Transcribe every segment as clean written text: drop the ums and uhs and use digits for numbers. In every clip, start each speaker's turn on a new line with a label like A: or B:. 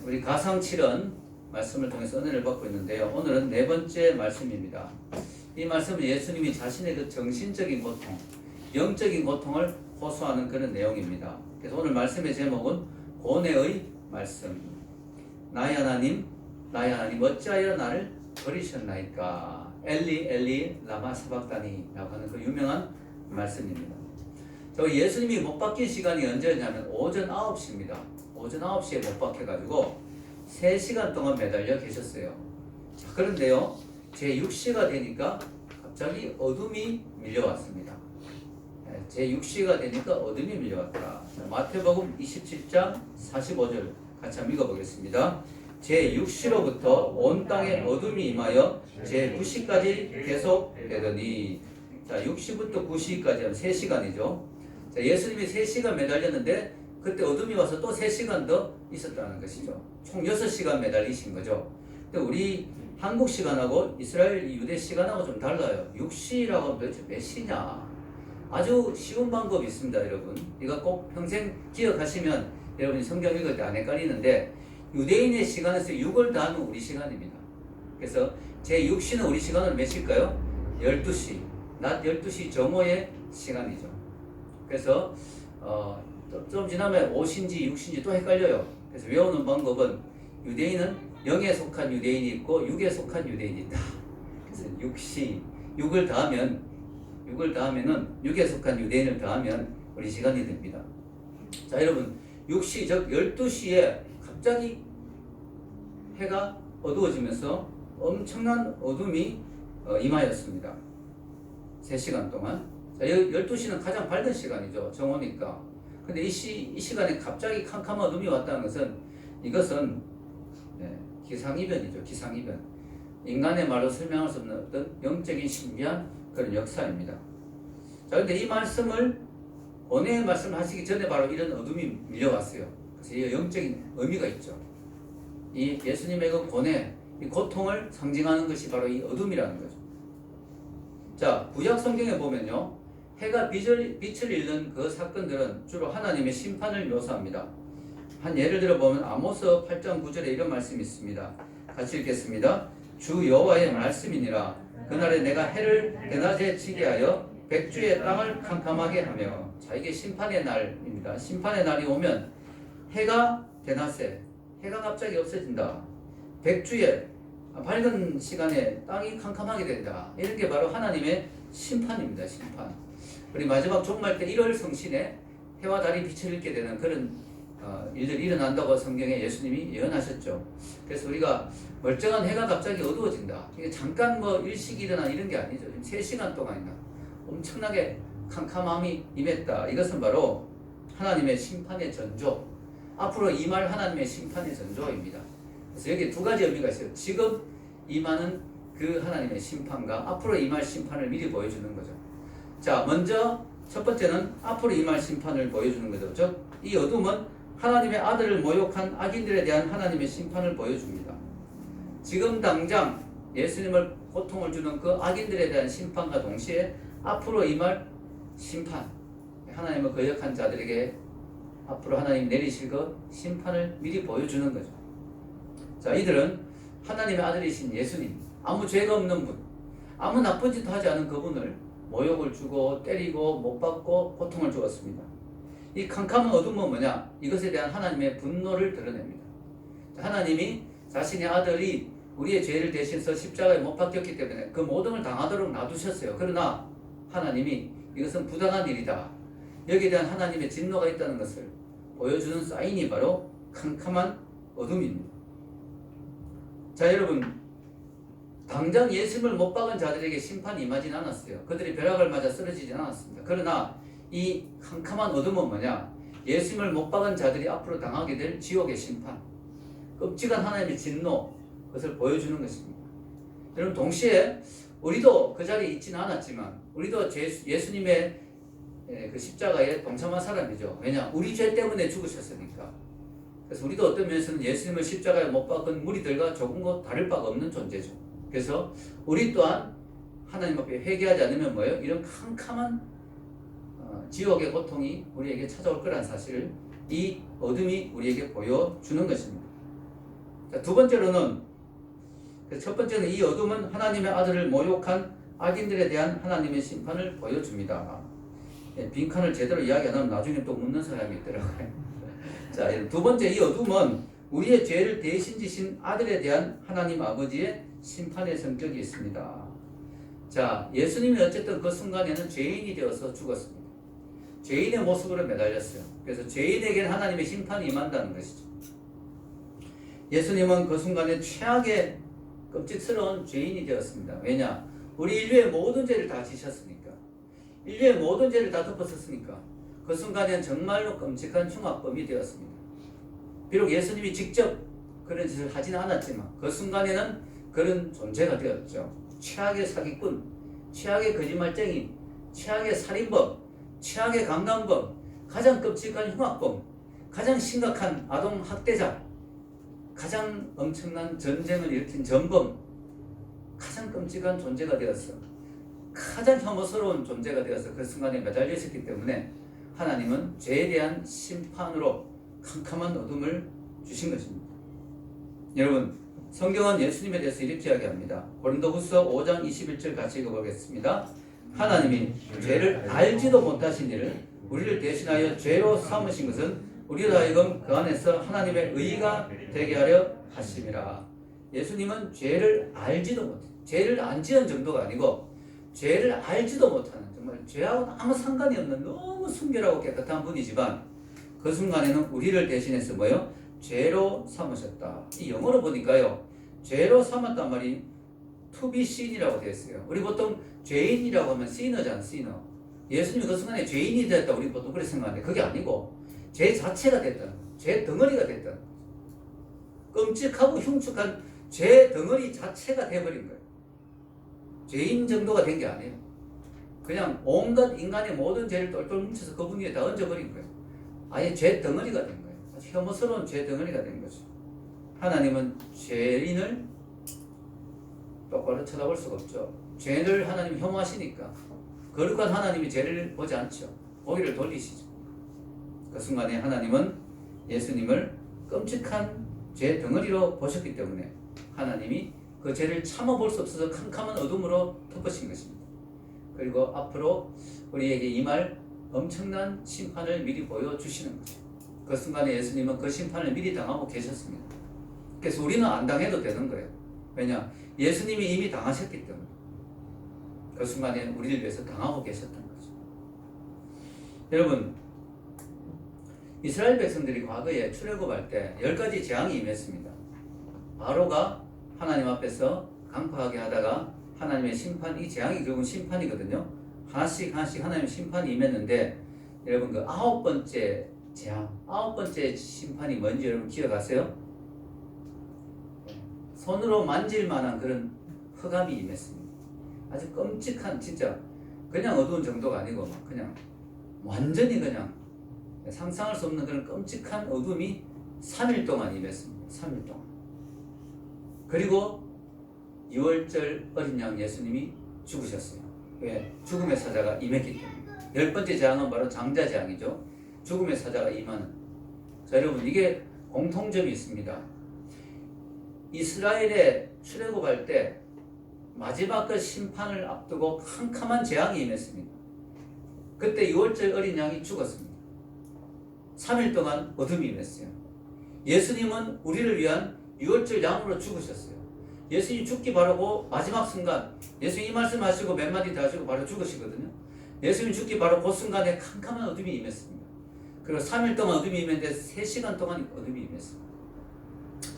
A: 우리 가상칠언 말씀을 통해서 은혜를 받고 있는데요. 오늘은 네 번째 말씀입니다. 이 말씀은 예수님이 자신의 그 정신적인 고통, 영적인 고통을 호소하는 그런 내용입니다. 그래서 오늘 말씀의 제목은 고뇌의 말씀. 나의 하나님, 나의 하나님 어찌하여 나를 버리셨나이까. 엘리 엘리 라마 사박다니 라고 하는 그 유명한 말씀입니다. 저 예수님이 못 박힌 시간이 언제였냐면 오전 9시입니다. 오전 9시에 못 박혀가지고 3시간 동안 매달려 계셨어요. 자, 그런데요, 제6시가 되니까 갑자기 어둠이 밀려왔습니다. 제6시가 되니까 어둠이 밀려왔다. 자, 마태복음 27장 45절 같이 한번 읽어보겠습니다. 제6시로부터 온 땅에 어둠이 임하여 제9시까지 계속되더니, 자, 6시부터 9시까지 하면 3시간이죠. 자, 예수님이 3시간 매달렸는데 그때 어둠이 와서 또 3시간 더 있었다는 것이죠. 총 6시간 매달리신 거죠. 근데 우리 한국 시간하고 이스라엘 유대 시간하고 좀 달라요. 6시라고 하면 도대체 몇 시냐? 아주 쉬운 방법이 있습니다, 여러분. 이거 꼭 평생 기억하시면 여러분이 성경 읽을 때 안 헷갈리는데, 유대인의 시간에서 6을 더하면 우리 시간입니다. 그래서 제6시는 우리 시간으로 몇 시일까요? 12시. 낮 12시 정오의 시간이죠. 그래서 좀 지나면 5시인지 6시인지 또 헷갈려요. 그래서 외우는 방법은 유대인은 0에 속한 유대인이 있고 6에 속한 유대인이 있다. 그래서 6시, 6을 더하면은 6에 속한 유대인을 더하면 우리 시간이 됩니다. 자, 여러분, 6시, 즉 12시에 갑자기 해가 어두워지면서 엄청난 어둠이 임하였습니다. 3시간 동안. 자, 12시는 가장 밝은 시간이죠. 정오니까. 근데 이 시간에 갑자기 캄캄한 어둠이 왔다는 것은, 이것은 기상이변이죠. 기상이변. 인간의 말로 설명할 수 없는 어떤 영적인 신비한 그런 역사입니다. 자, 근데 이 말씀을, 고뇌의 말씀을 하시기 전에 바로 이런 어둠이 밀려왔어요. 그래서 이 영적인 의미가 있죠. 이 예수님의 그 고뇌, 이 고통을 상징하는 것이 바로 이 어둠이라는 거죠. 자, 구약 성경에 보면요, 해가 빛을 잃는 그 사건들은 주로 하나님의 심판을 묘사합니다. 한 예를 들어 보면 아모스 8장 9절에 이런 말씀이 있습니다. 같이 읽겠습니다. 주 여호와의 말씀이니라. 그날에 내가 해를 대낮에 지게 하여 백주의 땅을 캄캄하게 하며. 자, 이게 심판의 날입니다. 심판의 날이 오면 해가 대낮에, 해가 갑자기 없어진다. 백주에, 밝은 시간에 땅이 캄캄하게 된다. 이런 게 바로 하나님의 심판입니다. 심판. 우리 마지막 종말 때 1월 성신에 해와 달이 빛을 잃게 되는 그런 일들이 일어난다고 성경에 예수님이 예언하셨죠. 그래서 우리가 멀쩡한 해가 갑자기 어두워진다. 이게 잠깐 뭐 일식이 일어난 이런 게 아니죠. 3시간 동안이나 엄청나게 캄캄함이 임했다. 이것은 바로 하나님의 심판의 전조, 앞으로 임할 하나님의 심판의 전조입니다. 그래서 여기 두 가지 의미가 있어요. 지금 임하는 그 하나님의 심판과 앞으로 임할 심판을 미리 보여주는 거죠. 자, 먼저 첫 번째는 앞으로 임할 심판을 보여주는 거죠. 즉, 이 어둠은 하나님의 아들을 모욕한 악인들에 대한 하나님의 심판을 보여줍니다. 지금 당장 예수님을 고통을 주는 그 악인들에 대한 심판과 동시에 앞으로 임할 심판, 하나님을 거역한 자들에게 앞으로 하나님 내리실 그 심판을 미리 보여주는 거죠. 자, 이들은 하나님의 아들이신 예수님, 아무 죄가 없는 분, 아무 나쁜 짓도 하지 않은 그분을 모욕을 주고 때리고 못 받고 고통을 주었습니다. 이 캄캄한 어둠은 뭐냐? 이것에 대한 하나님의 분노를 드러냅니다. 하나님이 자신의 아들이 우리의 죄를 대신해서 십자가에 못 박혔기 때문에 그 모든 걸 당하도록 놔두셨어요. 그러나 하나님이 이것은 부당한 일이다. 여기에 대한 하나님의 진노가 있다는 것을 보여주는 사인이 바로 캄캄한 어둠입니다. 자, 여러분, 당장 예수님을 못 박은 자들에게 심판이 임하진 않았어요. 그들이 벼락을 맞아 쓰러지진 않았습니다. 그러나 이 캄캄한 어둠은 뭐냐? 예수님을 못 박은 자들이 앞으로 당하게 될 지옥의 심판, 끔찍한 하나님의 진노, 그것을 보여주는 것입니다. 여러분, 동시에 우리도 그 자리에 있지는 않았지만 우리도 예수님의 그 십자가에 동참한 사람이죠. 왜냐? 우리 죄 때문에 죽으셨으니까. 그래서 우리도 어떤 면에서는 예수님을 십자가에 못 박은 무리들과 조금 다를 바가 없는 존재죠. 그래서 우리 또한 하나님 앞에 회개하지 않으면 뭐예요? 이런 캄캄한 지옥의 고통이 우리에게 찾아올 거란 사실을 이 어둠이 우리에게 보여주는 것입니다. 자, 두 번째로는 첫 번째는 이 어둠은 하나님의 아들을 모욕한 악인들에 대한 하나님의 심판을 보여줍니다. 빈칸을 제대로 이야기 안 하면 나중에 또 묻는 사람이 있더라고요. 자, 두 번째 이 어둠은 우리의 죄를 대신 지신 아들에 대한 하나님 아버지의 심판의 성격이 있습니다. 자, 예수님이 어쨌든 그 순간에는 죄인이 되어서 죽었습니다. 죄인의 모습으로 매달렸어요. 그래서 죄인에게는 하나님의 심판이 임한다는 것이죠. 예수님은 그 순간에 최악의 끔찍스러운 죄인이 되었습니다. 왜냐? 우리 인류의 모든 죄를 다 지셨으니까. 인류의 모든 죄를 다 덮었었으니까. 그 순간에는 정말로 끔찍한 흉악범이 되었습니다. 비록 예수님이 직접 그런 짓을 하지는 않았지만 그 순간에는 그런 존재가 되었죠. 최악의 사기꾼, 최악의 거짓말쟁이, 최악의 살인범, 최악의 강간범, 가장 끔찍한 흉악범, 가장 심각한 아동 학대자, 가장 엄청난 전쟁을 일으킨 전범, 가장 끔찍한 존재가 되었어. 가장 혐오스러운 존재가 되어서 그 순간에 매달려 있었기 때문에 하나님은 죄에 대한 심판으로 캄캄한 어둠을 주신 것입니다. 여러분, 성경은 예수님에 대해서 이렇게 이야기합니다. 고린도후서 5장 21절 같이 읽어보겠습니다. 하나님이 죄를 알지도 못하신 이를 우리를 대신하여 죄로 삼으신 것은 우리로 하여금 그 안에서 하나님의 의가 되게 하려 하심이라. 예수님은 죄를 알지도 못해. 죄를 안 지은 정도가 아니고 죄를 알지도 못하는, 정말 죄하고는 아무 상관이 없는 너무 순결하고 깨끗한 분이지만 그 순간에는 우리를 대신해서 뭐요? 죄로 삼으셨다. 이 영어로 보니까요, 죄로 삼았단 말이 to be sin이라고 되어 있어요. 우리 보통 죄인이라고 하면 sin너잖아, sinner. 예수님이 그 순간에 죄인이 되었다, 우리 보통 그렇게 생각하는데 그게 아니고 죄 자체가 됐다는 거예요. 죄 덩어리가 됐다는 거예요. 끔찍하고 흉측한 죄 덩어리 자체가 돼버린 거예요. 죄인 정도가 된 게 아니에요. 그냥 온갖 인간의 모든 죄를 똘똘 뭉쳐서 그분 위에 다 얹어버린 거예요. 아예 죄 덩어리가 된 거예요. 아주 혐오스러운 죄 덩어리가 된 거죠. 하나님은 죄인을 똑바로 쳐다볼 수가 없죠. 죄를 하나님이 혐오하시니까 거룩한 하나님이 죄를 보지 않죠. 고개를 돌리시죠. 그 순간에 하나님은 예수님을 끔찍한 죄 덩어리로 보셨기 때문에 하나님이 그 죄를 참아볼 수 없어서 캄캄한 어둠으로 덮으신 것입니다. 그리고 앞으로 우리에게 임할 엄청난 심판을 미리 보여주시는 거죠. 그 순간에 예수님은 그 심판을 미리 당하고 계셨습니다. 그래서 우리는 안 당해도 되는 거예요. 왜냐? 예수님이 이미 당하셨기 때문에 그 순간에 우리를 위해서 당하고 계셨던 거죠. 여러분, 이스라엘 백성들이 과거에 출애굽할 때 10가지 재앙이 임했습니다. 바로가 하나님 앞에서 강파하게 하다가 하나님의 심판, 이 재앙이 결국은 심판이거든요. 하나씩 하나님의 심판이 임했는데, 여러분 그 9번째 재앙, 9번째 심판이 뭔지 여러분 기억하세요? 손으로 만질 만한 그런 흑암이 임했습니다. 아주 끔찍한, 진짜 그냥 어두운 정도가 아니고 막 그냥 완전히 그냥 상상할 수 없는 그런 끔찍한 어둠이 3일 동안 임했습니다. 3일 동안. 그리고 6월절 어린 양 예수님이 죽으셨어요. 왜? 죽음의 사자가 임했기 때문에. 10번째 재앙은 바로 장자 재앙이죠. 죽음의 사자가 임하는. 자, 여러분, 이게 공통점이 있습니다. 이스라엘에 출애굽할 때 마지막 그 심판을 앞두고 캄캄한 재앙이 임했습니다. 그때 6월절 어린 양이 죽었습니다. 3일 동안 어둠이 임했어요. 예수님은 우리를 위한 6월절 양으로 죽으셨어요. 예수님 죽기 바라고 마지막 순간, 예수님 이 말씀 하시고 몇 마디 더 하시고 바로 죽으시거든요. 예수님 죽기 바로 그 순간에 캄캄한 어둠이 임했습니다. 그리고 3일 동안 어둠이 임했는데 3시간 동안 어둠이 임했습니다.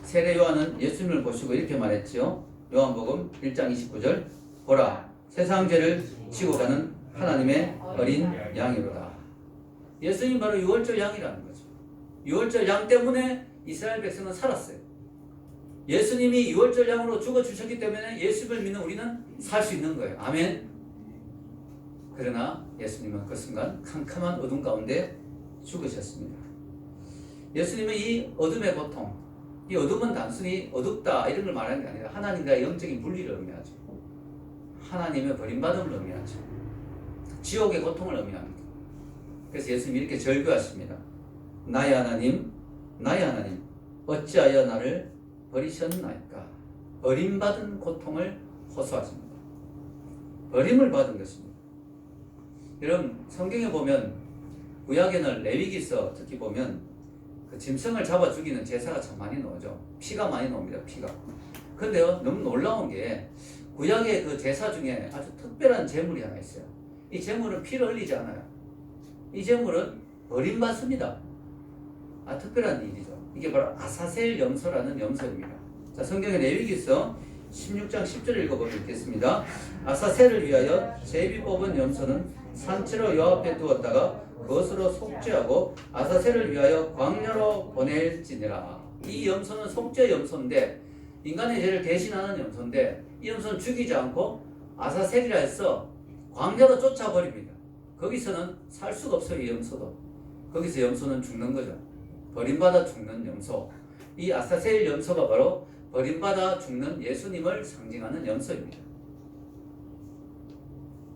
A: 세례 요한은 예수님을 보시고 이렇게 말했죠. 요한복음 1장 29절, 보라, 세상 죄를 지고 가는 하나님의 어린 양이로다. 예수님 바로 6월절 양이라는 거죠. 6월절 양 때문에 이스라엘 백성은 살았어요. 예수님이 6월절 양으로 죽어주셨기 때문에 예수를 믿는 우리는 살 수 있는 거예요. 아멘. 그러나 예수님은 그 순간 캄캄한 어둠 가운데 죽으셨습니다. 예수님은 이 어둠의 고통, 이 어둠은 단순히 어둡다 이런 걸 말하는 게 아니라 하나님과의 영적인 분리를 의미하죠. 하나님의 버림받음을 의미하죠. 지옥의 고통을 의미합니다. 그래서 예수님이 이렇게 절규하십니다. 나의 하나님, 나의 하나님, 어찌하여 나를 버리셨나이까? 버림받은 고통을 호소하십니다. 버림을 받은 것입니다. 여러분 성경에 보면 구약에는 레위기서 특히 보면 그 짐승을 잡아 죽이는 제사가 참 많이 나오죠. 피가 많이 나옵니다. 피가. 근데요 너무 놀라운 게 구약의 그 제사 중에 아주 특별한 제물이 하나 있어요. 이 제물은 피를 흘리지 않아요. 이 제물은 버림받습니다. 특별한 일이죠. 이게 바로 아사셀 염소라는 염소입니다. 자, 성경의 레위기서 16장 10절을 읽어보면 읽겠습니다. 아사셀을 위하여 제비 뽑은 염소는 산채로 여 앞에 두었다가 그것으로 속죄하고 아사셀을 위하여 광야로 보낼지니라. 이 염소는 속죄 염소인데 인간의 죄를 대신하는 염소인데 이 염소는 죽이지 않고 아사셀이라 해서 광야로 쫓아버립니다. 거기서는 살 수가 없어요. 이 염소도. 거기서 염소는 죽는 거죠. 버림받아 죽는 염소. 이 아사셀 염소가 바로 버림받아 죽는 예수님을 상징하는 염소입니다.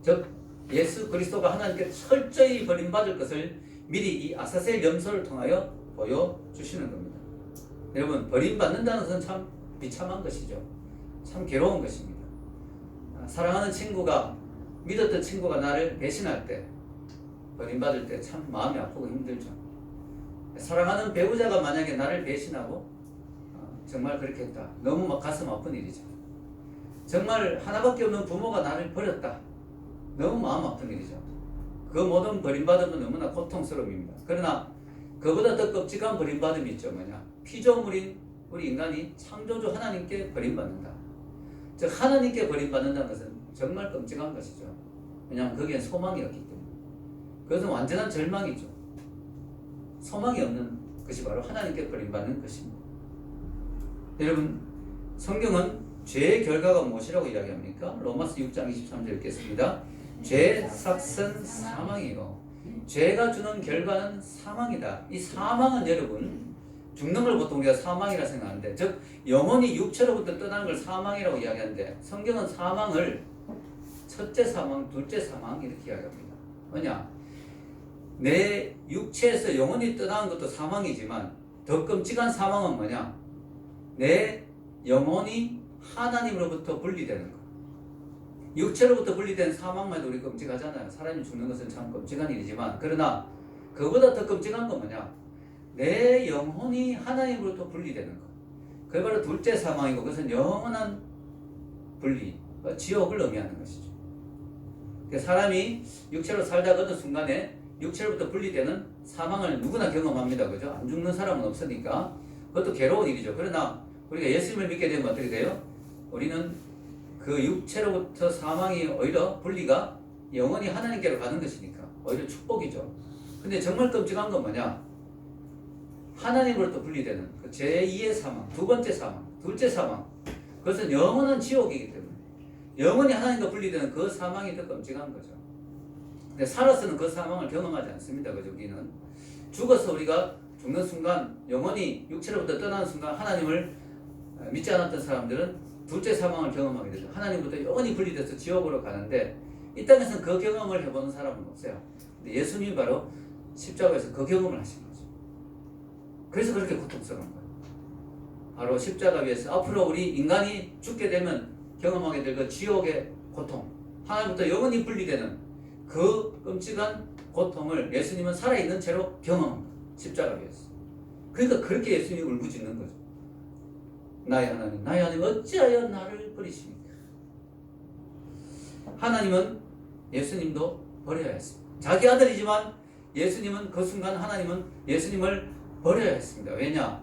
A: 즉 예수 그리스도가 하나님께 철저히 버림받을 것을 미리 이 아사셀 염소를 통하여 보여주시는 겁니다. 여러분 버림받는다는 것은 참 비참한 것이죠. 참 괴로운 것입니다. 사랑하는 친구가 믿었던 친구가 나를 배신할 때 버림받을 때 참 마음이 아프고 힘들죠. 사랑하는 배우자가 만약에 나를 배신하고 정말 그렇게 했다. 너무 막 가슴 아픈 일이죠. 정말 하나밖에 없는 부모가 나를 버렸다. 너무 마음 아픈 일이죠. 그 모든 버림받음은 너무나 고통스러움입니다. 그러나 그보다 더 끔찍한 버림받음이 있죠. 뭐냐? 피조물인 우리 인간이 창조주 하나님께 버림받는다. 즉 하나님께 버림받는다는 것은 정말 끔찍한 것이죠. 왜냐하면 거기엔 소망이 없기 때문에. 그것은 완전한 절망이죠. 소망이 없는 것이 바로 하나님께 버림받는 것입니다. 여러분 성경은 죄의 결과가 무엇이라고 이야기합니까? 로마서 6장 23절 읽겠습니다. 죄의 삭은 사망이요 죄가 주는 결과는 사망이다. 이 사망은 여러분 죽는 걸 보통 우리가 사망이라 생각하는데 즉 영혼이 육체로부터 떠나는 걸 사망이라고 이야기하는데 성경은 사망을 첫째 사망, 둘째 사망 이렇게 이야기합니다. 뭐냐? 내 육체에서 영혼이 떠나는 것도 사망이지만 더 끔찍한 사망은 뭐냐? 내 영혼이 하나님으로부터 분리되는 것. 육체로부터 분리된 사망만 해도 우리 끔찍하잖아요. 사람이 죽는 것은 참 끔찍한 일이지만 그러나 그보다 더 끔찍한 건 뭐냐? 내 영혼이 하나님으로부터 분리되는 것. 그게 바로 둘째 사망이고 그것은 영원한 분리, 지옥을 의미하는 것이죠. 사람이 육체로 살다가 어느 순간에 육체로부터 분리되는 사망을 누구나 경험합니다. 그죠? 안 죽는 사람은 없으니까 그것도 괴로운 일이죠. 그러나 우리가 예수님을 믿게 되면 어떻게 돼요? 우리는 그 육체로부터 사망이 오히려 분리가 영원히 하나님께로 가는 것이니까 오히려 축복이죠. 근데 정말 끔찍한 건 뭐냐? 하나님으로부터 분리되는 그 제2의 사망, 두 번째 사망, 둘째 사망. 그것은 영원한 지옥이기 때문에 영원히 하나님과 분리되는 그 사망이 더 끔찍한 거죠. 근데 살아서는 그 사망을 경험하지 않습니다. 그죠? 우리는 죽어서 우리가 죽는 순간 영원히 육체로부터 떠나는 순간 하나님을 믿지 않았던 사람들은 둘째 사망을 경험하게 되죠. 하나님부터 영원히 분리돼서 지옥으로 가는데 이 땅에서는 그 경험을 해보는 사람은 없어요. 근데 예수님이 바로 십자가에서 그 경험을 하신 거죠. 그래서 그렇게 고통스러운 거예요. 바로 십자가 위에서 앞으로 우리 인간이 죽게 되면 경험하게 될 그 지옥의 고통, 하나님부터 영원히 분리되는 그 끔찍한 고통을 예수님은 살아있는 채로 경험합니다. 십자가 위에서. 그러니까 그렇게 예수님이 울부짖는 거죠. 나의 하나님, 나의 하나님 어찌하여 나를 버리십니까? 하나님은 예수님도 버려야 했습니다. 자기 아들이지만 예수님은 그 순간 하나님은 예수님을 버려야 했습니다. 왜냐?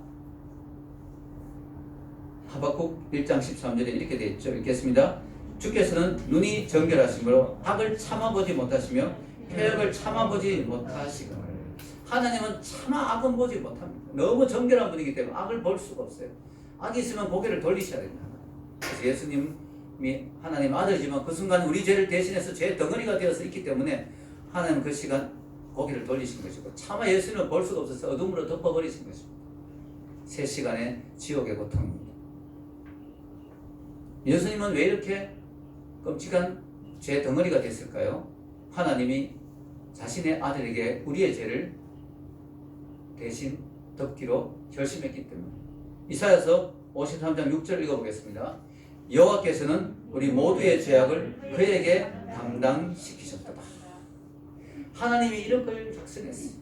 A: 하박국 1장 13절에 이렇게 되어 있죠. 읽겠습니다. 주께서는 눈이 정결하심으로 악을 참아보지 못하시며 폐역을 참아보지 못하시거늘. 하나님은 차마 악은 보지 못합니다. 너무 정결한 분이기 때문에 악을 볼 수가 없어요. 악이 있으면 고개를 돌리셔야 됩니다. 그래서 예수님이 하나님 아들이지만 그 순간 우리 죄를 대신해서 죄 덩어리가 되어서 있기 때문에 하나님은 그 시간 고개를 돌리신 것이고 차마 예수님을 볼 수가 없어서 어둠으로 덮어버리신 것입니다. 3시간의 지옥의 고통입니다. 예수님은 왜 이렇게 끔찍한 죄 덩어리가 됐을까요? 하나님이 자신의 아들에게 우리의 죄를 대신 덮기로 결심했기 때문에. 이사야서 53장 6절 읽어보겠습니다. 여호와께서는 우리 모두의 죄악을 그에게 담당시키셨도다. 하나님이 이런 걸 작성했어요.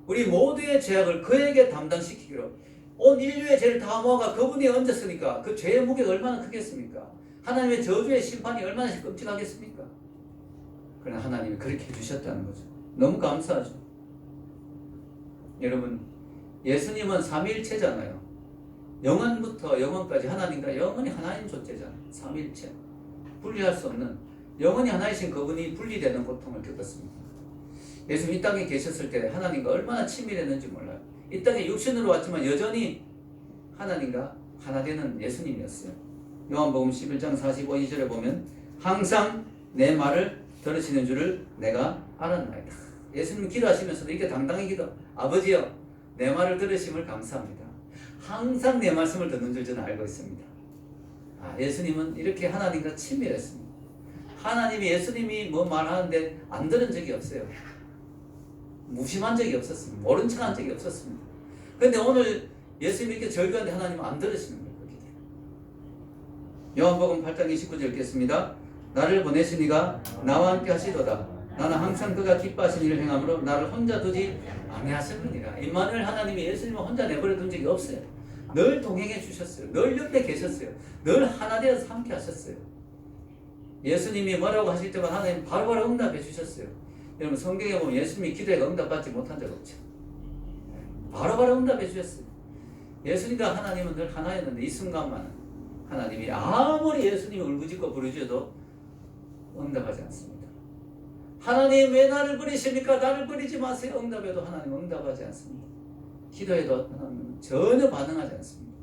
A: 우리 모두의 죄악을 그에게 담당시키기로. 온 인류의 죄를 다 모아가 그분이 얹었으니까 그 죄의 무게가 얼마나 크겠습니까? 하나님의 저주의 심판이 얼마나 끔찍하겠습니까? 그러나 하나님이 그렇게 해주셨다는 거죠. 너무 감사하죠. 여러분, 예수님은 삼위일체잖아요. 영원부터 영원까지 하나님과 영원히 하나인 존재잖아요. 삼위일체. 분리할 수 없는 영원히 하나이신 그분이 분리되는 고통을 겪었습니다. 예수님 이 땅에 계셨을 때 하나님과 얼마나 친밀했는지 몰라요. 이 땅에 육신으로 왔지만 여전히 하나님과 하나 되는 예수님이었어요. 요한복음 11장 45절에 보면 항상 내 말을 들으시는 줄을 내가 알았나이다. 예수님 기도하시면서도 이렇게 당당히 기도. 아버지여, 내 말을 들으심을 감사합니다. 항상 내 말씀을 듣는 줄 저는 알고 있습니다. 예수님은 이렇게 하나님과 친밀했습니다. 하나님이 예수님이 뭐 말하는데 안 들은 적이 없어요. 무심한 적이 없었습니다. 모른 척한 적이 없었습니다. 그런데 오늘 예수님이 이렇게 절규하는데 하나님은 안 들으시는 거예요. 요한복음 8장 29절 읽겠습니다. 나를 보내신 이가 나와 함께 하시도다. 나는 항상 그가 기뻐하신 일을 행함으로 나를 혼자 두지 아니하셨느니라. 임마누엘 하나님이 예수님을 혼자 내버려 둔 적이 없어요. 늘 동행해 주셨어요. 늘 옆에 계셨어요. 늘 하나 되어서 함께 하셨어요. 예수님이 뭐라고 하실 때마다 하나님 바로바로 응답해 주셨어요. 여러분 성경에 보면 예수님이 기도에 응답받지 못한 적 없죠. 바로바로 응답해 주셨어요. 예수님과 하나님은 늘 하나였는데 이 순간만은 하나님이 아무리 예수님이 울부짖고 부르짖어도 응답하지 않습니다. 하나님 왜 나를 버리십니까? 나를 버리지 마세요. 응답해도 하나님 응답하지 않습니다. 기도해도 하나님 전혀 반응하지 않습니다.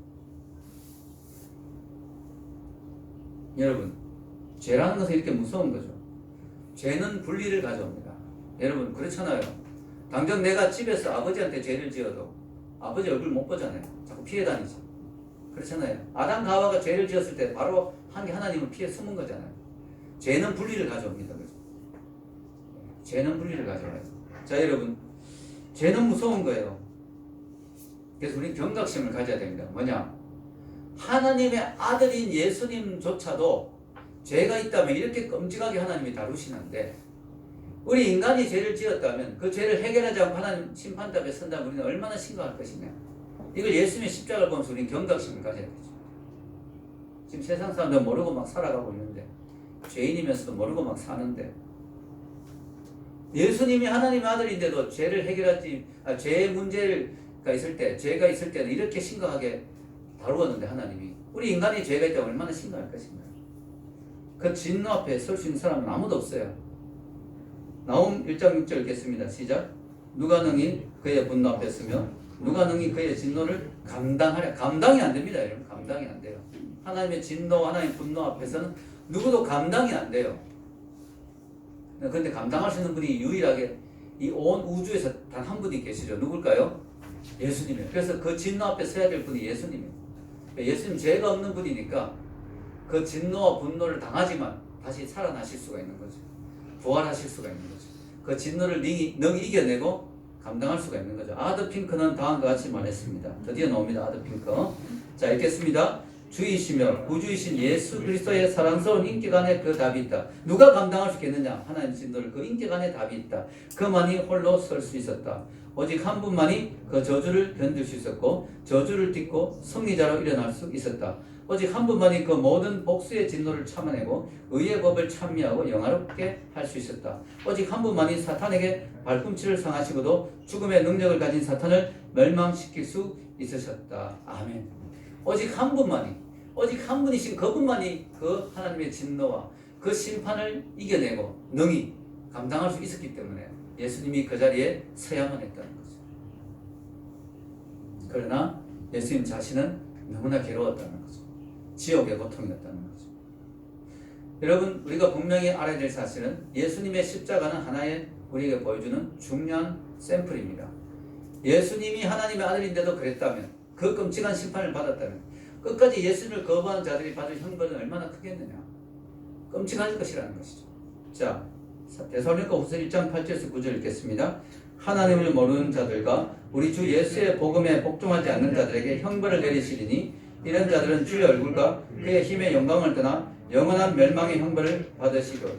A: 여러분, 죄라는 것은 이렇게 무서운 거죠. 죄는 분리를 가져옵니다. 여러분 그렇잖아요. 당장 내가 집에서 아버지한테 죄를 지어도 아버지 얼굴 못 보잖아요. 자꾸 피해 다니죠. 그렇잖아요. 아담 가와가 죄를 지었을 때 바로 하나님은 피해 숨은 거잖아요. 죄는 분리를 가져옵니다. 그죠? 죄는 분리를 가져와요. 자 여러분, 죄는 무서운 거예요. 그래서 우리는 경각심을 가져야 됩니다. 뭐냐? 하나님의 아들인 예수님조차도 죄가 있다면 이렇게 끔찍하게 하나님이 다루시는데 우리 인간이 죄를 지었다면 그 죄를 해결하지 않고 하나님 심판답에 선다면 우리는 얼마나 심각할 것이냐. 이걸 예수님의 십자가를 보면서 우리는 경각심을 가져야 되죠. 지금 세상 사람들 모르고 막 살아가고 있는데 죄인이면서도 모르고 막 사는데 예수님이 하나님의 아들인데도 죄를 해결하지 죄의 문제가 있을 때 죄가 있을 때는 이렇게 심각하게 다루었는데 하나님이 우리 인간이 죄가 있다면 얼마나 심각할 것인가요? 그 진노 앞에 설 수 있는 사람은 아무도 없어요. 나홈 1장 6절 읽겠습니다. 시작. 누가 능히 그의 분노 앞에 서며 누가 능히 그의 진노를 감당하랴. 감당이 안 됩니다. 여러분 감당이 안 돼요. 하나님의 진노 하나님의 분노 앞에서는 누구도 감당이 안 돼요. 그런데 감당할 수 있는 분이 유일하게 이 온 우주에서 단 한 분이 계시죠. 누굴까요? 예수님이에요. 그래서 그 진노 앞에 서야 될 분이 예수님이에요. 예수님 죄가 없는 분이니까 그 진노와 분노를 당하지만 다시 살아나실 수가 있는 거죠. 부활하실 수가 있는 거죠. 그 진노를 능히 이겨내고 감당할 수가 있는 거죠. 아드핑크는 다음과 같이 말했습니다. 드디어 나옵니다. 아드핑크. 자 읽겠습니다. 주이시며 구주이신 예수 그리스도의 사랑스러운 인격 안에 그 답이 있다. 누가 감당할 수 있겠느냐? 하나님 진노를 그 인격 안에 답이 있다. 그만이 홀로 설 수 있었다. 오직 한 분만이 그 저주를 견딜 수 있었고 저주를 딛고 승리자로 일어날 수 있었다. 오직 한 분만이 그 모든 복수의 진노를 참아내고 의의 법을 찬미하고 영화롭게 할 수 있었다. 오직 한 분만이 사탄에게 발꿈치를 상하시고도 죽음의 능력을 가진 사탄을 멸망시킬 수 있으셨다. 아멘. 오직 한 분만이, 오직 한 분이신 그분만이 그 하나님의 진노와 그 심판을 이겨내고 능히 감당할 수 있었기 때문에 예수님이 그 자리에 서야만 했다는 거죠. 그러나 예수님 자신은 너무나 괴로웠다는 거죠. 지옥의 고통이었다는 거죠. 여러분, 우리가 분명히 알아야 될 사실은 예수님의 십자가는 하나의 우리에게 보여주는 중요한 샘플입니다. 예수님이 하나님의 아들인데도 그랬다면, 그 끔찍한 심판을 받았다면 끝까지 예수님을 거부하는 자들이 받을 형벌은 얼마나 크겠느냐. 끔찍할 것이라는 것이죠. 자, 데살로니가 후서 1장 8절에서 9절 읽겠습니다. 하나님을 모르는 자들과 우리 주 예수의 복음에 복종하지 않는 자들에게 형벌을 내리시리니 이런 자들은 주의 얼굴과 그의 힘의 영광을 떠나 영원한 멸망의 형벌을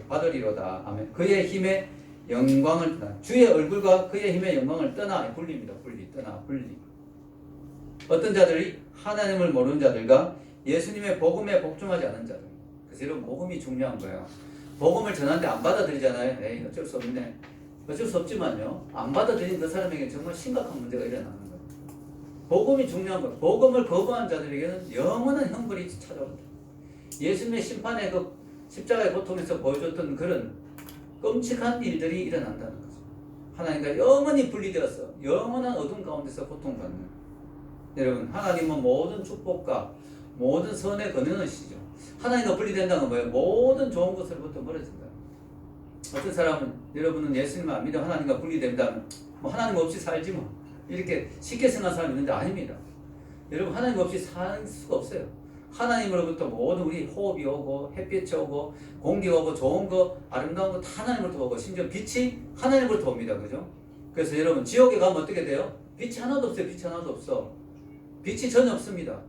A: 받으리로다. 아멘. 그의 힘의 영광을 떠나 주의 얼굴과 그의 힘의 영광을 떠나 분리입니다. 분리. 어떤 자들이 하나님을 모르는 자들과 예수님의 복음에 복종하지 않은 자들. 그래서 여러분 복음이 중요한 거예요. 복음을 전하는데 안 받아들이잖아요. 에이 어쩔 수 없네. 어쩔 수 없지만요. 안 받아들인 그 사람에게 정말 심각한 문제가 일어나는 거예요. 복음이 중요한 거예요. 복음을 거부한 자들에게는 영원한 형벌이 찾아옵니다. 예수님의 심판의 그 십자가의 고통에서 보여줬던 그런 끔찍한 일들이 일어난다는 거죠. 하나님과 영원히 분리되어서 영원한 어둠 가운데서 고통받는. 여러분 하나님은 모든 축복과 모든 선의 근원이시죠. 하나님과 분리된다는 건 뭐예요? 모든 좋은 것으로부터 멀어진다. 어떤 사람은 여러분은 예수님을 안 믿어 하나님과 분리된다면 뭐 하나님 없이 살지 뭐 이렇게 쉽게 생각하는 사람이 있는데 아닙니다. 여러분 하나님 없이 살 수가 없어요. 하나님으로부터 모든 우리 호흡이 오고 햇빛이 오고 공기가 오고 좋은 거 아름다운 거 다 하나님으로부터 오고 심지어 빛이 하나님으로부터 옵니다. 그죠? 그래서 여러분 지옥에 가면 어떻게 돼요? 빛이 하나도 없어요. 빛이 하나도 없어. 빛이 전혀 없습니다.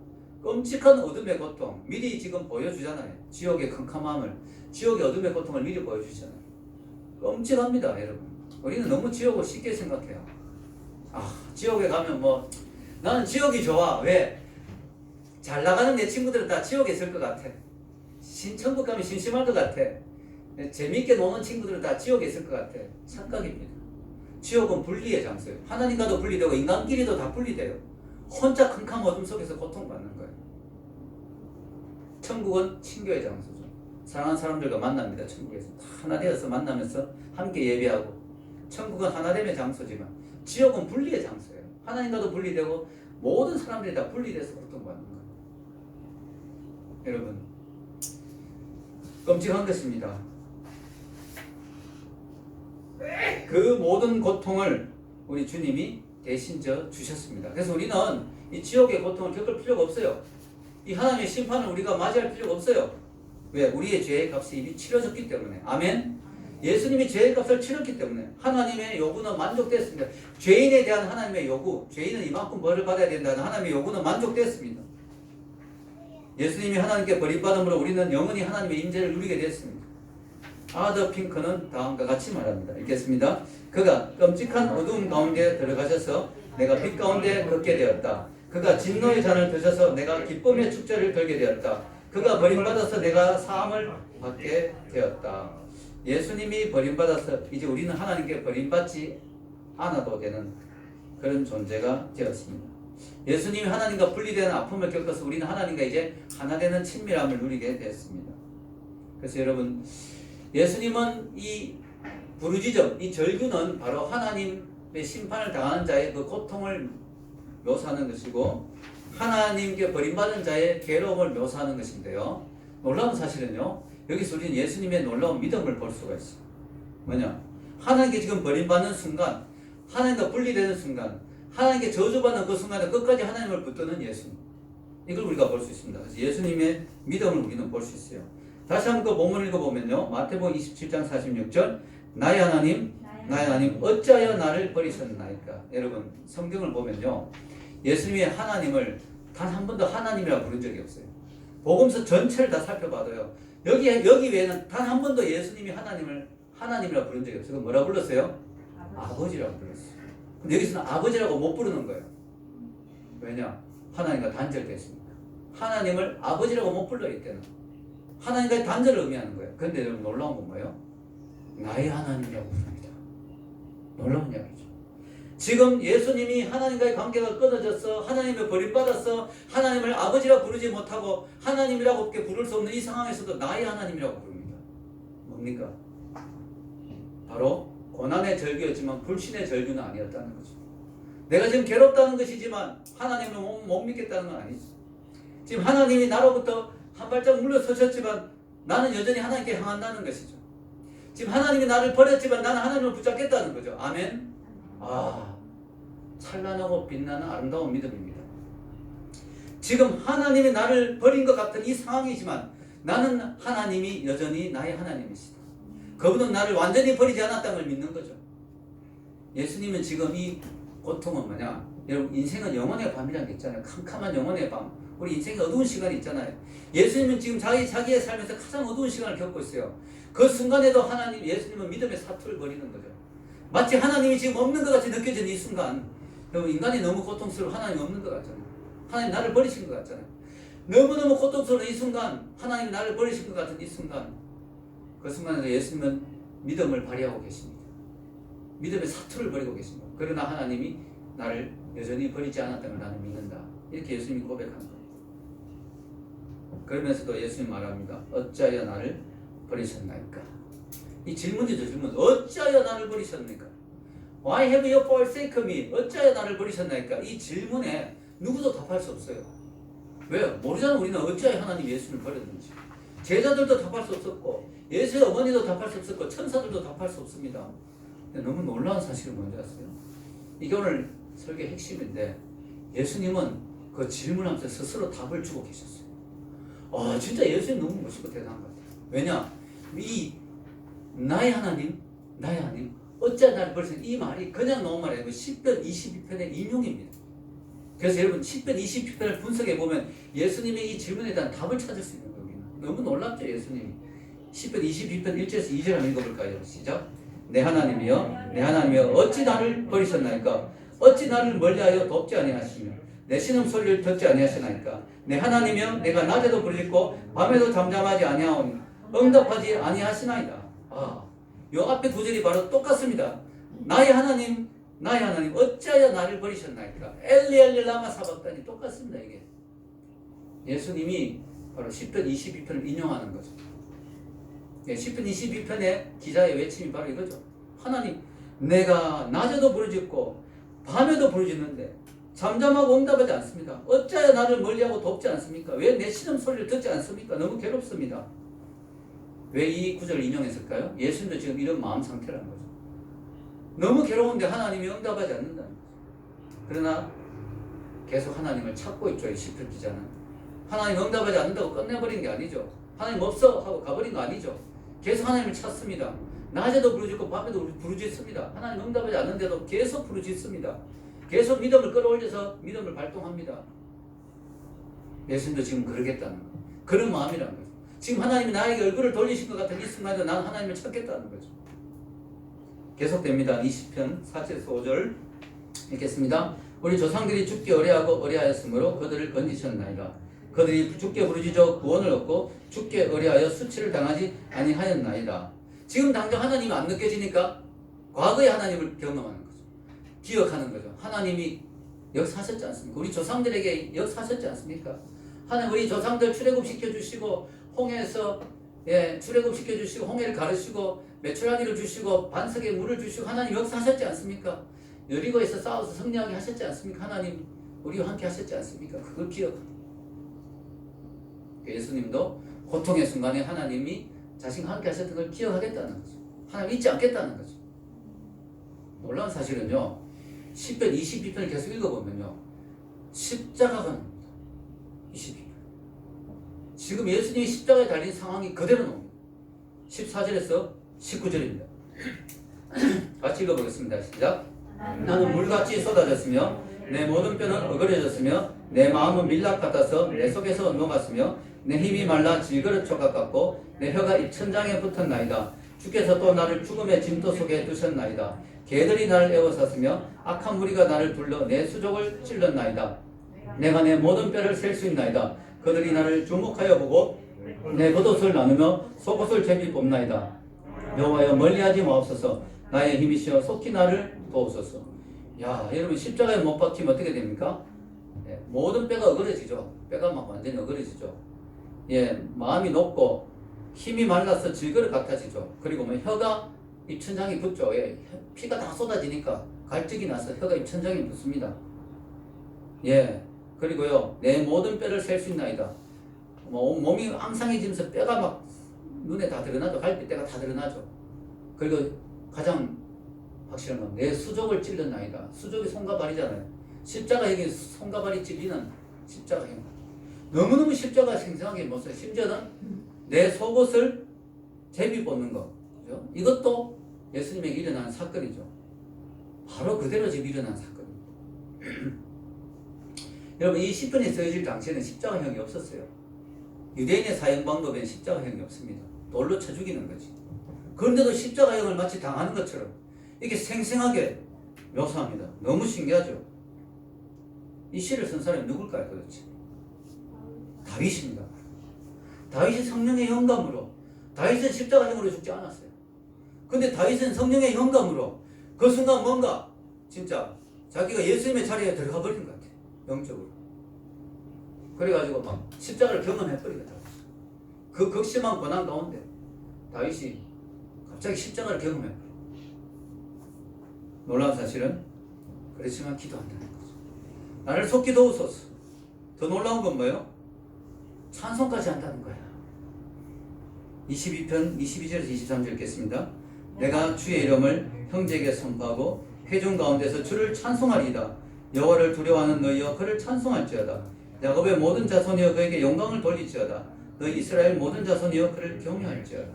A: 끔찍한 어둠의 고통 미리 지금 보여주잖아요. 지옥의 캄캄함을 지옥의 어둠의 고통을 미리 보여주잖아요. 끔찍합니다. 여러분 우리는 너무 지옥을 쉽게 생각해요. 지옥에 가면 뭐 나는 지옥이 좋아. 왜? 잘 나가는 내 친구들은 다 지옥에 있을 것 같아. 천국 가면 심심할 것 같아. 재미있게 노는 친구들은 다 지옥에 있을 것 같아. 착각입니다. 지옥은 분리의 장소예요. 하나님과도 분리되고 인간끼리도 다 분리돼요. 혼자 캄캄 어둠 속에서 고통받는 거예요. 천국은 친교의 장소죠. 사랑하는 사람들과 만납니다. 천국에서 다 하나 되어서 만나면서 함께 예배하고. 천국은 하나됨의 장소지만 지옥은 분리의 장소예요. 하나님과도 분리되고 모든 사람들이 다 분리돼서 고통받는 거예요. 여러분 끔찍한 것입니다. 그 모든 고통을 우리 주님이 대신 주셨습니다. 그래서 우리는 이 지옥의 고통을 겪을 필요가 없어요. 이 하나님의 심판을 우리가 맞이할 필요가 없어요. 왜? 우리의 죄의 값이 이미 치러졌기 때문에. 아멘. 예수님이 죄의 값을 치렀기 때문에 하나님의 요구는 만족됐습니다. 죄인에 대한 하나님의 요구, 죄인은 이만큼 벌을 받아야 된다는 하나님의 요구는 만족됐습니다. 예수님이 하나님께 버림받음으로 우리는 영원히 하나님의 임재를 누리게 됐습니다. 아더 핑크는 다음과 같이 말합니다. 읽겠습니다. 그가 끔찍한 어두움 가운데 들어가셔서 내가 빛 가운데 걷게 되었다. 그가 진노의 잔을 드셔서 내가 기쁨의 축제를 걸게 되었다. 그가 버림받아서 내가 사함을 받게 되었다. 예수님이 버림받아서 이제 우리는 하나님께 버림받지 않아도 되는 그런 존재가 되었습니다. 예수님이 하나님과 분리되는 아픔을 겪어서 우리는 하나님과 이제 하나 되는 친밀함을 누리게 됐습니다. 그래서 여러분 예수님은 이 부르짖음, 이 절규는 바로 하나님의 심판을 당하는 자의 그 고통을 묘사하는 것이고 하나님께 버림받은 자의 괴로움을 묘사하는 것인데요. 놀라운 사실은요. 여기서 우리는 예수님의 놀라운 믿음을 볼 수가 있어요. 뭐냐? 하나님께 지금 버림받는 순간, 하나님과 분리되는 순간, 하나님께 저주받는 그 순간에 끝까지 하나님을 붙드는 예수님. 이걸 우리가 볼 수 있습니다. 그래서 예수님의 믿음을 우리는 볼 수 있어요. 다시 한번 그 본문을 읽어보면요. 마태복음 27장 46절 나의 하나님, 나의 하나님 어찌하여 나를 버리셨나이까. 여러분 성경을 보면요. 예수님의 하나님을 단 한 번도 하나님이라고 부른 적이 없어요. 복음서 전체를 다 살펴봐도요. 여기 외에는 단 한 번도 예수님이 하나님을 하나님이라고 부른 적이 없어요. 뭐라고 불렀어요? 아버지라고 불렀어요. 근데 여기서는 아버지라고 못 부르는 거예요. 왜냐? 하나님과 단절됐습니다. 하나님을 아버지라고 못 불러요. 이때는. 하나님과의 단절을 의미하는 거예요. 그런데 여러분 놀라운 건 뭐예요? 나의 하나님이라고 부릅니다. 놀라운 이야기죠. 지금 예수님이 하나님과의 관계가 끊어져서 하나님을 버림받아서 하나님을 아버지라고 부르지 못하고 하나님이라고 부를 수 없는 이 상황에서도 나의 하나님이라고 부릅니다. 뭡니까? 바로 고난의 절규였지만 불신의 절규는 아니었다는 거죠. 내가 지금 괴롭다는 것이지만 하나님을 못 믿겠다는 건 아니죠. 지금 하나님이 나로부터 한 발짝 물러서셨지만 나는 여전히 하나님께 향한다는 것이죠. 지금 하나님이 나를 버렸지만 나는 하나님을 붙잡겠다는 거죠. 아멘. 찬란하고 빛나는 아름다운 믿음입니다. 지금 하나님이 나를 버린 것 같은 이 상황이지만 나는 하나님이 여전히 나의 하나님이시다. 그분은 나를 완전히 버리지 않았다는 걸 믿는 거죠. 예수님은 지금 이 고통은 뭐냐? 여러분 인생은 영혼의 밤이라는 게 있잖아요. 캄캄한 영혼의 밤. 우리 인생에 어두운 시간이 있잖아요. 예수님은 지금 자기의 삶에서 가장 어두운 시간을 겪고 있어요. 그 순간에도 예수님은 믿음의 사투를 벌이는 거죠. 마치 하나님이 지금 없는 것 같이 느껴지는 이 순간, 여러분, 인간이 너무 고통스러워 하나님 없는 것 같잖아요. 하나님 나를 버리신 것 같잖아요. 너무너무 고통스러운 이 순간, 하나님 나를 버리신 것 같은 이 순간, 그 순간에도 예수님은 믿음을 발휘하고 계십니다. 믿음의 사투를 벌이고 계십니다. 그러나 하나님이 나를 여전히 버리지 않았다는 걸 나는 믿는다. 이렇게 예수님이 고백하는 거예요. 그러면서도 예수님 말합니다. 어찌하여 나를 버리셨나이까? 이 질문이죠, 질문. 어찌하여 나를 버리셨나이까? Why have you forsaken me? 어찌하여 나를 버리셨나이까? 이 질문에 누구도 답할 수 없어요. 왜요? 모르잖아. 우리는 어찌하여 하나님 예수를 버렸는지. 제자들도 답할 수 없었고, 예수의 어머니도 답할 수 없었고, 천사들도 답할 수 없습니다. 근데 너무 놀라운 사실은 뭔지 아세요? 이게 오늘 설교의 핵심인데, 예수님은 그 질문하면서 스스로 답을 주고 계셨어요. 진짜 예수님 너무 멋있고 대단한 것 같아요. 왜냐? 나의 하나님, 어찌하여 나를 버리셨나? 이 말이 그냥 나온 말이 아니고 10편 22편의 인용입니다. 그래서 여러분 10편 22편을 분석해 보면 예수님의 이 질문에 대한 답을 찾을 수 있는 겁니다. 너무 놀랍죠, 예수님이. 10편 22편 1절에서 2절 한번 읽어볼까요? 시작. 내 하나님이여 어찌 나를 버리셨나이까? 어찌 나를 멀리하여 돕지 아니하시며 내 신음소리를 듣지 아니하시나이까? 내 하나님이여 내가 낮에도 부르짖고 밤에도 잠잠하지 아니하오니 응답하지 아니하시나이다. 요 앞에 두 절이 바로 똑같습니다. 나의 하나님 어찌하여 나를 버리셨나이까? 엘리 라마 사박단이 똑같습니다. 이게 예수님이 바로 10편 22편을 인용하는 거죠. 10편 22편의 기자의 외침이 바로 이거죠. 하나님, 내가 낮에도 부르짖고 밤에도 부르짖는데 잠잠하고 응답하지 않습니다. 어찌하여 나를 멀리하고 돕지 않습니까? 왜 내 신음소리를 듣지 않습니까? 너무 괴롭습니다. 왜 이 구절을 인용했을까요? 예수님도 지금 이런 마음 상태라는 거죠. 너무 괴로운데 하나님이 응답하지 않는다는 거죠. 그러나 계속 하나님을 찾고 있죠. 이 10편 기자는. 하나님 응답하지 않는다고 끝내버린 게 아니죠. 하나님 없어 하고 가버린 거 아니죠. 계속 하나님을 찾습니다. 낮에도 부르짖고 밤에도 부르짖습니다. 하나님 응답하지 않는데도 계속 부르짖습니다. 계속 믿음을 끌어올려서 믿음을 발동합니다. 예수님도 지금 그러겠다는 거예요. 그런 마음이라는 거죠. 지금 하나님이 나에게 얼굴을 돌리신 것 같은 이 순간에도 나는 하나님을 찾겠다는 거죠. 계속됩니다. 20편 4절에서 5절 읽겠습니다. 우리 조상들이 죽기 어려하였으므로 그들을 건지셨나이다. 그들이 죽게 부르짖어 구원을 얻고 죽게 어려하여 수치를 당하지 아니하였나이다. 지금 당장 하나님이 안 느껴지니까 과거의 하나님을 경험하는 거죠. 기억하는 거죠. 하나님이 역사하셨지 않습니까? 우리 조상들에게 역사하셨지 않습니까? 하나님 우리 조상들 출애굽시켜 주시고 홍해에서 출애굽시켜 주시고 홍해를 가르시고 메추라기를 주시고 반석에 물을 주시고 하나님 역사하셨지 않습니까? 여리고에서 싸워서 승리하게 하셨지 않습니까? 하나님 우리와 함께 하셨지 않습니까? 그걸 기억합니다. 예수님도 고통의 순간에 하나님이 자신과 함께 하셨던 걸 기억하겠다는 거죠. 하나님 잊지 않겠다는 거죠. 놀라운 사실은요. 10편 22편을 계속 읽어보면요. 십자가가 나옵니다. 22편. 지금 예수님이 십자가에 달린 상황이 그대로 나옵니다. 14절에서 19절입니다. 같이 읽어보겠습니다. 시작. 나는 물같이 쏟아졌으며 내 모든 뼈는 어그러졌으며 내 마음은 밀랍 같아서 내 속에서 녹았으며 내 힘이 말라 질그릇 조각 같고 내 혀가 입천장에 붙었나이다. 주께서 또 나를 죽음의 짐도 속에 두셨나이다. 개들이 나를 에워쌌으며 악한 무리가 나를 둘러 내 수족을 찔렀나이다. 내가 내 모든 뼈를 셀 수 있나이다. 그들이 나를 주목하여 보고 내 겉옷을 나누며 속옷을 제비 뽑나이다. 여호와여 멀리하지 마옵소서. 나의 힘이시여 속히 나를 도우소서. 야, 여러분 십자가에 못 박히면 어떻게 됩니까? 모든 뼈가 어그러지죠. 뼈가 막 완전히 어그러지죠. 마음이 높고 힘이 말라서 질그릇 같아지죠. 그리고 혀가 입천장이 붙죠. 피가 다 쏟아지니까 갈증이 나서 혀가 입천장이 붙습니다. 그리고요 내 모든 뼈를 셀 수 있나이다. 몸이 앙상해지면서 뼈가 막 눈에 다 드러나죠. 갈비뼈가 다 드러나죠. 그리고 가장 확실한 건 내 수족을 찔렀나이다. 수족이 손과 발이잖아요. 십자가에게 손과 발이 찔리는 십자가형. 너무너무 십자가 생생하게 못써요. 심지어는 내 속옷을 제비 뽑는 거. 그죠? 이것도 예수님에게 일어난 사건이죠. 바로 그대로 지금 일어난 사건입니다. 여러분 이 시편이 쓰여질 당시에는 십자가형이 없었어요. 유대인의 사형 방법에는 십자가형이 없습니다. 돌로 쳐 죽이는 거지. 그런데도 십자가형을 마치 당하는 것처럼 이렇게 생생하게 묘사합니다. 너무 신기하죠. 이 시를 쓴 사람이 누굴까요 도대체? 다윗입니다. 다윗이 성령의 영감으로, 다윗은 십자가형으로 죽지 않았어요. 근데 다윗은 성령의 영감으로 그 순간 뭔가 진짜 자기가 예수님의 자리에 들어가 버린 것 같아요. 영적으로. 그래가지고 막 십자가를 경험해버리겠다고. 그 극심한 고난 가운데 다윗이 갑자기 십자가를 경험해버려. 놀라운 사실은 그렇지만 기도한다는 거죠. 나를 속기 도우소서. 더 놀라운 건 뭐예요? 찬송까지 한다는 거야. 22편 22절에서 23절 읽겠습니다. 내가 주의 이름을 형제에게 선포하고 회중 가운데서 주를 찬송하리이다. 여호와를 두려워하는 너희여 그를 찬송할지어다. 야곱의 모든 자손이여 그에게 영광을 돌릴지어다. 너희 이스라엘 모든 자손이여 그를 경외할지어다.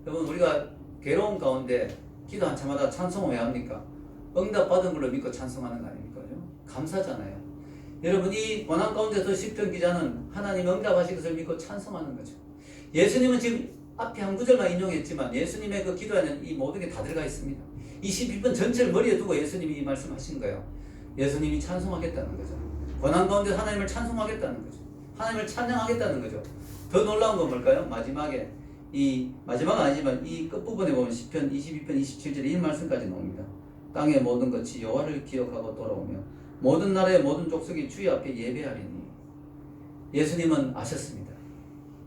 A: 여러분 우리가 괴로운 가운데 기도 한참마다 찬송을 왜 합니까? 응답받은 걸로 믿고 찬송하는 거 아닙니까? 감사잖아요. 여러분 이 고난 가운데서 시편 기자는 하나님 응답하신 것을 믿고 찬송하는 거죠. 예수님은 지금 앞에 한 구절만 인용했지만 예수님의 그 기도에는 이 모든 게 다 들어가 있습니다. 22편 전체를 머리에 두고 예수님이 이 말씀하신 거예요. 예수님이 찬송하겠다는 거죠. 고난 가운데 하나님을 찬송하겠다는 거죠. 하나님을 찬양하겠다는 거죠. 더 놀라운 건 뭘까요? 마지막에 이 마지막은 아니지만 이 끝부분에 보면 시편 22편 27절에 이 말씀까지 나옵니다. 땅의 모든 것이 여호와를 기억하고 돌아오며 모든 나라의 모든 족속이 주의 앞에 예배하리니. 예수님은 아셨습니다.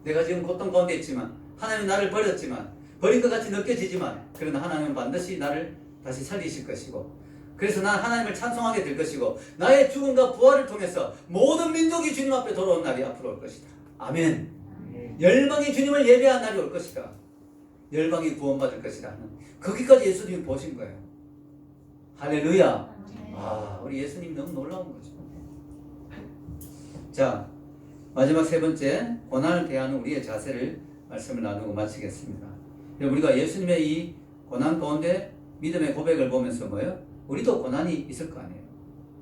A: 내가 지금 고통 가운데 있지만 하나님은 나를 버렸지만 버린 것 같이 느껴지지만 그러나 하나님은 반드시 나를 다시 살리실 것이고 그래서 난 하나님을 찬송하게 될 것이고 나의 죽음과 부활을 통해서 모든 민족이 주님 앞에 돌아온 날이 앞으로 올 것이다. 아멘. 열방이 주님을 예배한 날이 올 것이다. 열방이 구원받을 것이다. 거기까지 예수님이 보신 거예요. 할렐루야. 아, 우리 예수님 너무 놀라운 거죠. 자, 마지막 세 번째, 고난을 대하는 우리의 자세를 말씀을 나누고 마치겠습니다. 우리가 예수님의 이 고난 가운데 믿음의 고백을 보면서 뭐예요? 우리도 고난이 있을 거 아니에요.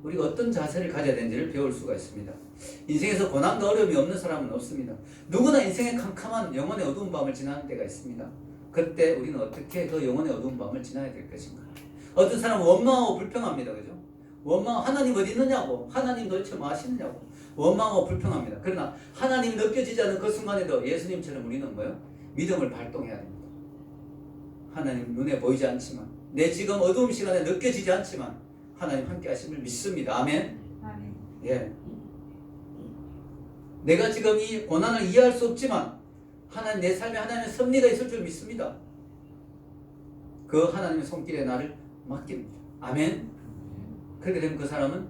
A: 우리가 어떤 자세를 가져야 되는지를 배울 수가 있습니다. 인생에서 고난과 어려움이 없는 사람은 없습니다. 누구나 인생의 캄캄한 영혼의 어두운 밤을 지나는 때가 있습니다. 그때 우리는 어떻게 그 영혼의 어두운 밤을 지나야 될 것인가? 어떤 사람은 원망하고 불평합니다. 그죠? 하나님 어디 있느냐고, 하나님 도대체 뭐 하시느냐고 원망하고 불평합니다. 그러나 하나님이 느껴지지 않는 그 순간에도 예수님처럼 우리는 뭐예요? 믿음을 발동해야 됩니다. 하나님 눈에 보이지 않지만 내 지금 어두운 시간에 느껴지지 않지만 하나님 함께 하심을 믿습니다. 아멘. 아멘. 예. 내가 지금 이 고난을 이해할 수 없지만 하나님 내 삶에 하나님의 섭리가 있을 줄 믿습니다. 그 하나님의 손길에 나를 맡깁니다. 아멘. 그렇게 되면 그 사람은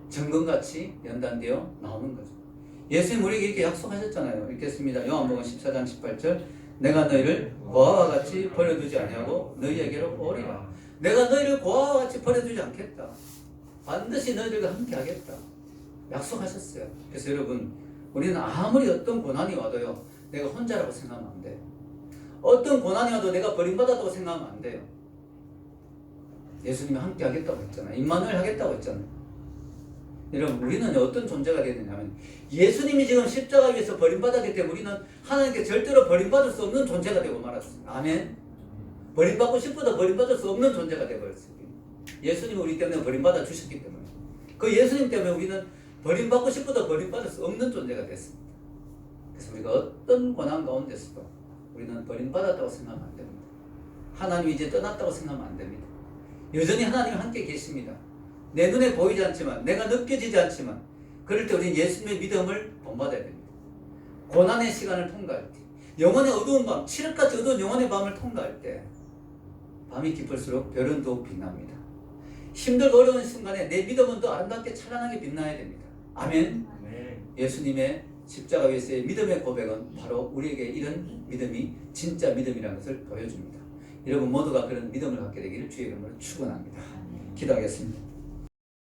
A: 정금같이 연단되어 나오는 거죠. 예수님 우리에게 이렇게 약속하셨잖아요. 읽겠습니다. 요한복음 14장 18절 내가 너희를 고아와 같이 버려두지 아니하고 너희에게로 오리라. 내가 너희를 고아와 같이 버려두지 않겠다. 반드시 너희들과 함께 하겠다. 약속하셨어요. 그래서 여러분 우리는 아무리 어떤 고난이 와도요 내가 혼자라고 생각하면 안 돼요. 어떤 고난이 와도 내가 버림받았다고 생각하면 안 돼요. 예수님이 함께 하겠다고 했잖아요. 임마누엘 하겠다고 했잖아요. 여러분 우리는 어떤 존재가 되느냐면 예수님이 지금 십자가 위에서 버림받았기 때문에 우리는 하나님께 절대로 버림받을 수 없는 존재가 되고 말았습니다. 아멘. 버림받고 싶어도 버림받을 수 없는 존재가 되어버렸습니다. 예수님이 우리 때문에 버림받아 주셨기 때문에 그 예수님 때문에 우리는 버림받고 싶어도 버림받을 수 없는 존재가 됐습니다. 그래서 우리가 어떤 고난 가운데서도 우리는 버림받았다고 생각하면 안 됩니다. 하나님이 이제 떠났다고 생각하면 안 됩니다. 여전히 하나님 함께 계십니다. 내 눈에 보이지 않지만 내가 느껴지지 않지만 그럴 때 우리는 예수님의 믿음을 본받아야 됩니다. 고난의 시간을 통과할 때 영혼의 어두운 밤, 칠흑같이 어두운 영혼의 밤을 통과할 때 밤이 깊을수록 별은 더욱 빛납니다. 힘들고 어려운 순간에 내 믿음은 더 아름답게 찬란하게 빛나야 됩니다. 아멘. 예수님의 십자가 위에서의 믿음의 고백은 바로 우리에게 이런 믿음이 진짜 믿음이라는 것을 보여줍니다. 여러분 모두가 그런 믿음을 갖게 되기를 주의 이름으로 축원합니다. 기도하겠습니다.